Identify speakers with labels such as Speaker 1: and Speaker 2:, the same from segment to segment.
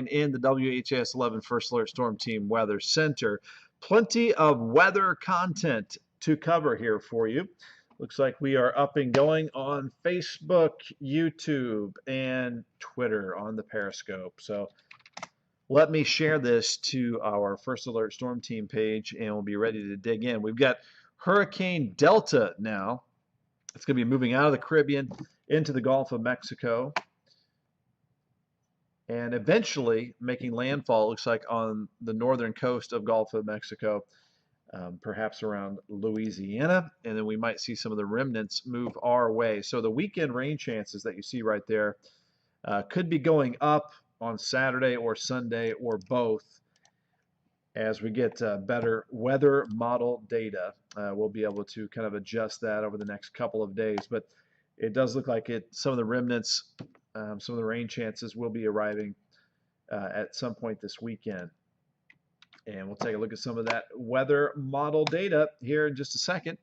Speaker 1: Pine in the WHAS 11 First Alert Storm Team Weather Center. Plenty of weather content to cover here for you. Looks like we are up and going on Facebook, YouTube, and Twitter on the Periscope. So let me share this to our First Alert Storm Team page, and we'll be ready to dig in. We've got Hurricane Delta now. It's going to be moving out of the Caribbean into the Gulf of Mexico and eventually making landfall, looks like, on the northern coast of Gulf of Mexico, perhaps around Louisiana, and then we might see some of the remnants move our way. So the weekend rain chances that you see right there could be going up on Saturday or Sunday or both. As we get better weather model data, we'll be able to kind of adjust that over the next couple of days. But it does look like some of the remnants, some of the rain chances will be arriving at some point this weekend. And we'll take a look at some of that weather model data here in just a second.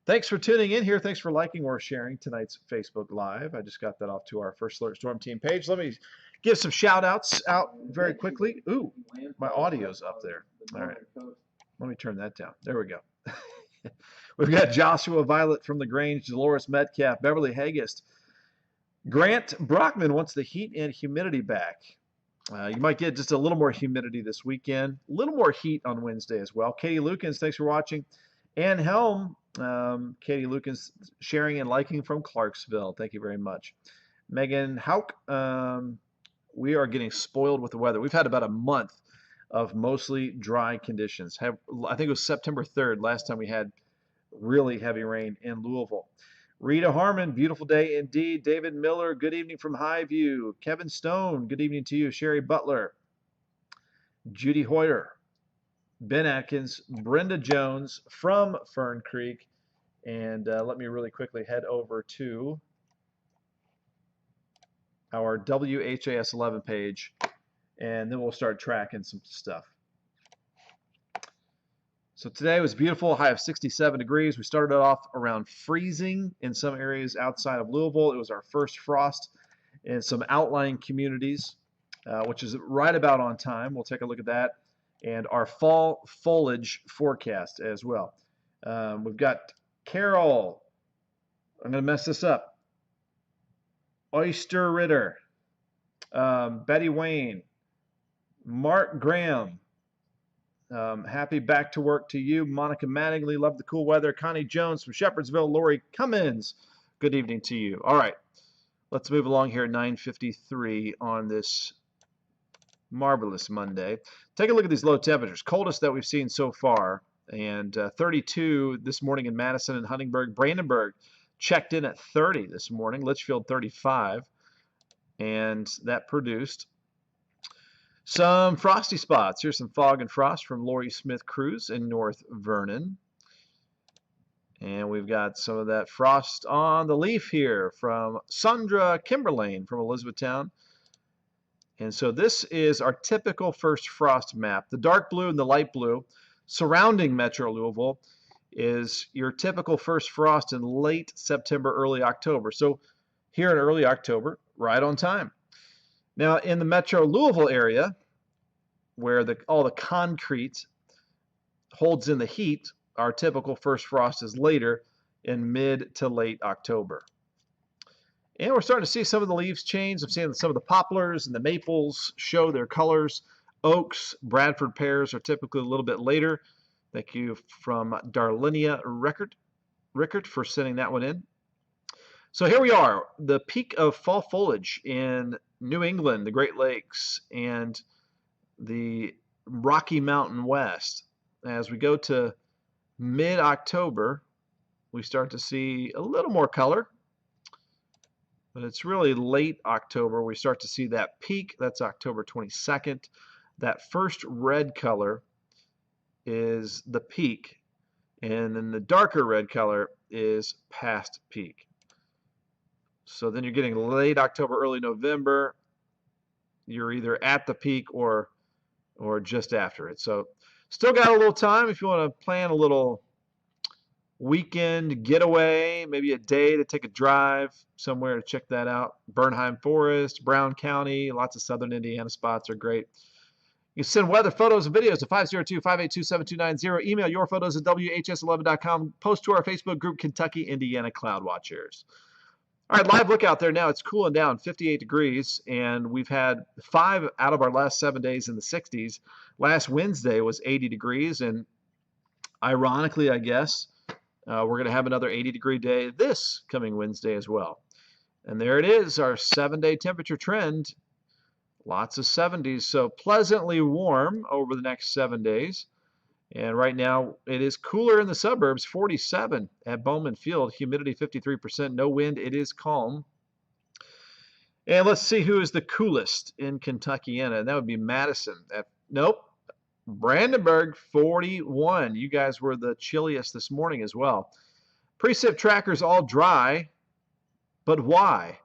Speaker 1: Thanks for tuning in here. Thanks for liking or sharing tonight's Facebook Live. I just got that off to our First Alert Storm Team page. Let me give some shout outs out very quickly. Ooh, my audio's up there. All right. Let me turn that down. There we go. We've got Joshua Violet from the Grange, Dolores Metcalf, Beverly Hagist. Grant Brockman wants the heat and humidity back. You might get just a little more humidity this weekend, a little more heat on Wednesday as well. Katie Lukens, thanks for watching. Ann Helm, Katie Lukens, sharing and liking from Clarksville. Thank you very much. Megan Hauk, we are getting spoiled with the weather. We've had about a month of mostly dry conditions. I think it was September 3rd last time we had really heavy rain in Louisville. Rita Harmon, beautiful day indeed. David Miller, good evening from Highview. Kevin Stone, good evening to you. Sherry Butler, Judy Hoyer, Ben Atkins, Brenda Jones from Fern Creek. And let me really quickly head over to our WHAS 11 page, and then we'll start tracking some stuff. So today was beautiful, high of 67 degrees. We started off around freezing in some areas outside of Louisville. It was our first frost in some outlying communities, which is right about on time. We'll take a look at that and our fall foliage forecast as well. We've got Carol. I'm going to mess this up. Oyster Ritter, Betty Wayne, Mark Graham. Happy back to work to you. Monica Mattingly, love the cool weather. Connie Jones from Shepherdsville. Lori Cummins, good evening to you. All right, let's move along here at 9:53 on this marvelous Monday. Take a look at these low temperatures. Coldest that we've seen so far, and 32 this morning in Madison and Huntingburg. Brandenburg checked in at 30 this morning. Litchfield 35, and that produced some frosty spots. Here's some fog and frost from Lori Smith Cruz in North Vernon. And we've got some of that frost on the leaf here from Sandra Kimberlane from Elizabethtown. And so this is our typical first frost map. The dark blue and the light blue surrounding Metro Louisville is your typical first frost in late September, early October. So here in early October, right on time. Now, in the Metro Louisville area, where all the concrete holds in the heat, our typical first frost is later in mid to late October. And we're starting to see some of the leaves change. I'm seeing some of the poplars and the maples show their colors. Oaks, Bradford pears are typically a little bit later. Thank you from Darlinia Rickert for sending that one in. So here we are, the peak of fall foliage in New England, the Great Lakes, and the Rocky Mountain West. As we go to mid-October, we start to see a little more color, but it's really late October we start to see that peak. That's October 22nd. That first red color is the peak, and then the darker red color is past peak. So then you're getting late October, early November. You're either at the peak or just after it. So still got a little time if you want to plan a little weekend getaway, maybe a day to take a drive somewhere to check that out. Bernheim Forest, Brown County, lots of southern Indiana spots are great. You can send weather photos and videos to 502-582-7290. Email your photos at whs11.com. Post to our Facebook group, Kentucky, Indiana Cloud Watchers. All right, live look out there now. It's cooling down, 58 degrees, and we've had 5 out of our last 7 days in the 60s. Last Wednesday was 80 degrees, and ironically, I guess, we're going to have another 80-degree day this coming Wednesday as well. And there it is, our 7-day temperature trend. Lots of 70s, so pleasantly warm over the next 7 days. And right now, it is cooler in the suburbs, 47 at Bowman Field. Humidity 53%, no wind. It is calm. And let's see who is the coolest in Kentuckiana. And that would be Madison. Nope. Brandenburg, 41. You guys were the chilliest this morning as well. Precip trackers all dry. But why?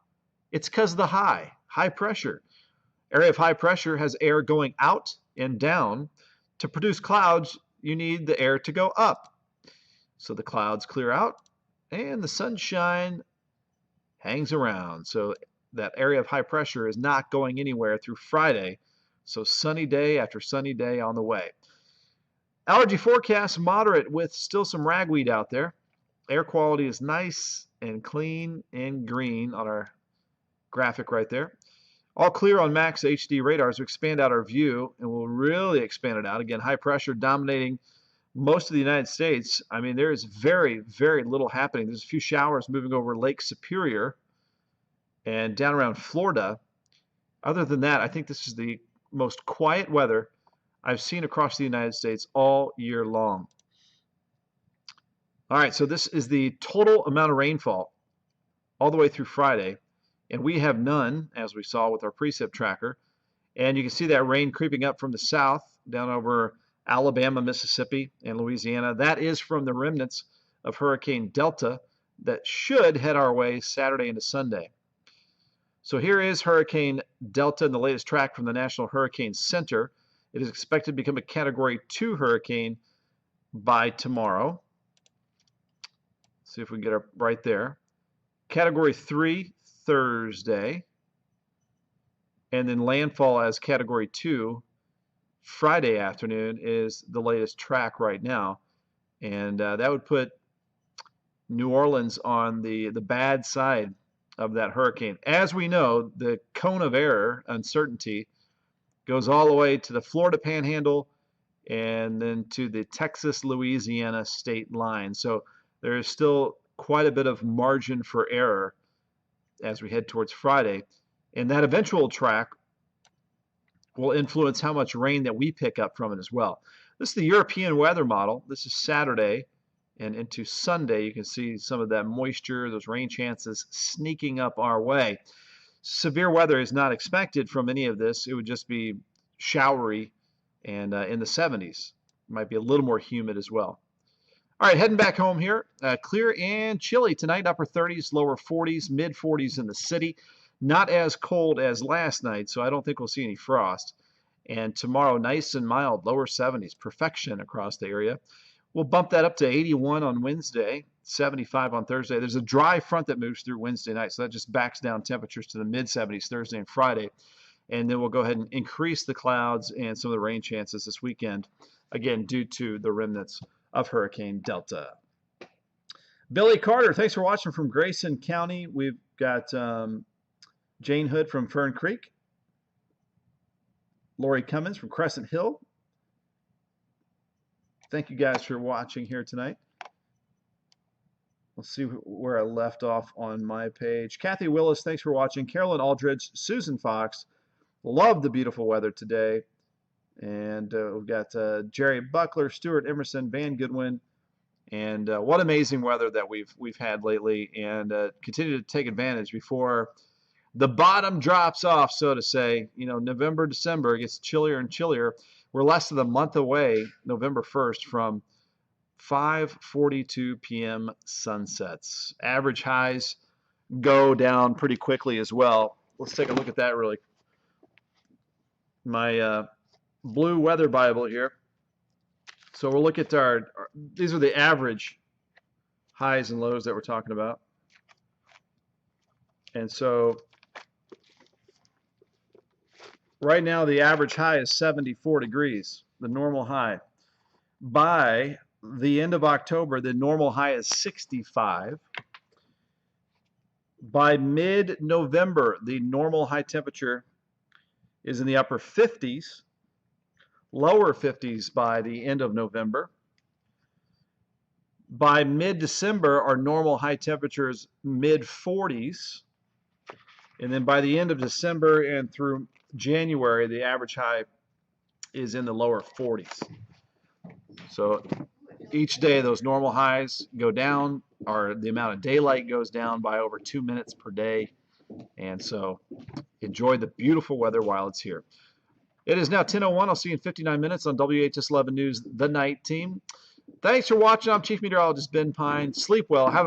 Speaker 1: It's because of the high pressure. Area of high pressure has air going out and down. To produce clouds, you need the air to go up. So the clouds clear out and the sunshine hangs around. So that area of high pressure is not going anywhere through Friday. So sunny day after sunny day on the way. Allergy forecast moderate with still some ragweed out there. Air quality is nice and clean and green on our graphic right there. All clear on max HD radars. We expand out our view, and we'll really expand it out. Again, high pressure dominating most of the United States. I mean, there is very, very little happening. There's a few showers moving over Lake Superior and down around Florida. Other than that, I think this is the most quiet weather I've seen across the United States all year long. All right, so this is the total amount of rainfall all the way through Friday. And we have none, as we saw with our precip tracker. And you can see that rain creeping up from the south down over Alabama, Mississippi, and Louisiana. That is from the remnants of Hurricane Delta that should head our way Saturday into Sunday. So here is Hurricane Delta in the latest track from the National Hurricane Center. It is expected to become a Category 2 hurricane by tomorrow. Let's see if we can get it right there. Category 3 Thursday, and then landfall as Category 2 Friday afternoon is the latest track right now, and that would put New Orleans on the bad side of that hurricane. As we know, the cone of error uncertainty goes all the way to the Florida Panhandle and then to the Texas-Louisiana state line. So there is still quite a bit of margin for error as we head towards Friday. And that eventual track will influence how much rain that we pick up from it as well. This is the European weather model. This is Saturday and into Sunday. You can see some of that moisture, those rain chances sneaking up our way. Severe weather is not expected from any of this. It would just be showery and in the 70s. It might be a little more humid as well. All right, heading back home here. Clear and chilly tonight, upper 30s, lower 40s, mid 40s in the city. Not as cold as last night, so I don't think we'll see any frost. And tomorrow, nice and mild, lower 70s, perfection across the area. We'll bump that up to 81 on Wednesday, 75 on Thursday. There's a dry front that moves through Wednesday night, so that just backs down temperatures to the mid 70s Thursday and Friday. And then we'll go ahead and increase the clouds and some of the rain chances this weekend, again, due to the remnants of Hurricane Delta. Billy Carter, thanks for watching from Grayson County. We've got Jane Hood from Fern Creek. Lori Cummins from Crescent Hill. Thank you guys for watching here tonight. Let's see where I left off on my page. Kathy Willis, thanks for watching. Carolyn Aldridge, Susan Fox. Love the beautiful weather today. And we've got Jerry Buckler, Stuart Emerson, Van Goodwin, and what amazing weather that we've had lately, and continue to take advantage before the bottom drops off, so to say. You know, November, December gets chillier and chillier. We're less than a month away, November 1st, from 5:42 p.m. sunsets. Average highs go down pretty quickly as well. Let's take a look at that really. My Blue Weather Bible here. So we'll look at these are the average highs and lows that we're talking about. And so right now the average high is 74 degrees, the normal high. By the end of October, the normal high is 65. By mid-November, the normal high temperature is in the upper 50s, lower 50s by the end of November. By mid-December, our normal high temperature is mid-40s. And then by the end of December and through January, the average high is in the lower 40s. So each day those normal highs go down, or the amount of daylight goes down by over 2 minutes per day. And so enjoy the beautiful weather while it's here. It is now 10:01. I'll see you in 59 minutes on WHS 11 News, The Night Team. Thanks for watching. I'm Chief Meteorologist Ben Pine. Sleep well. Have a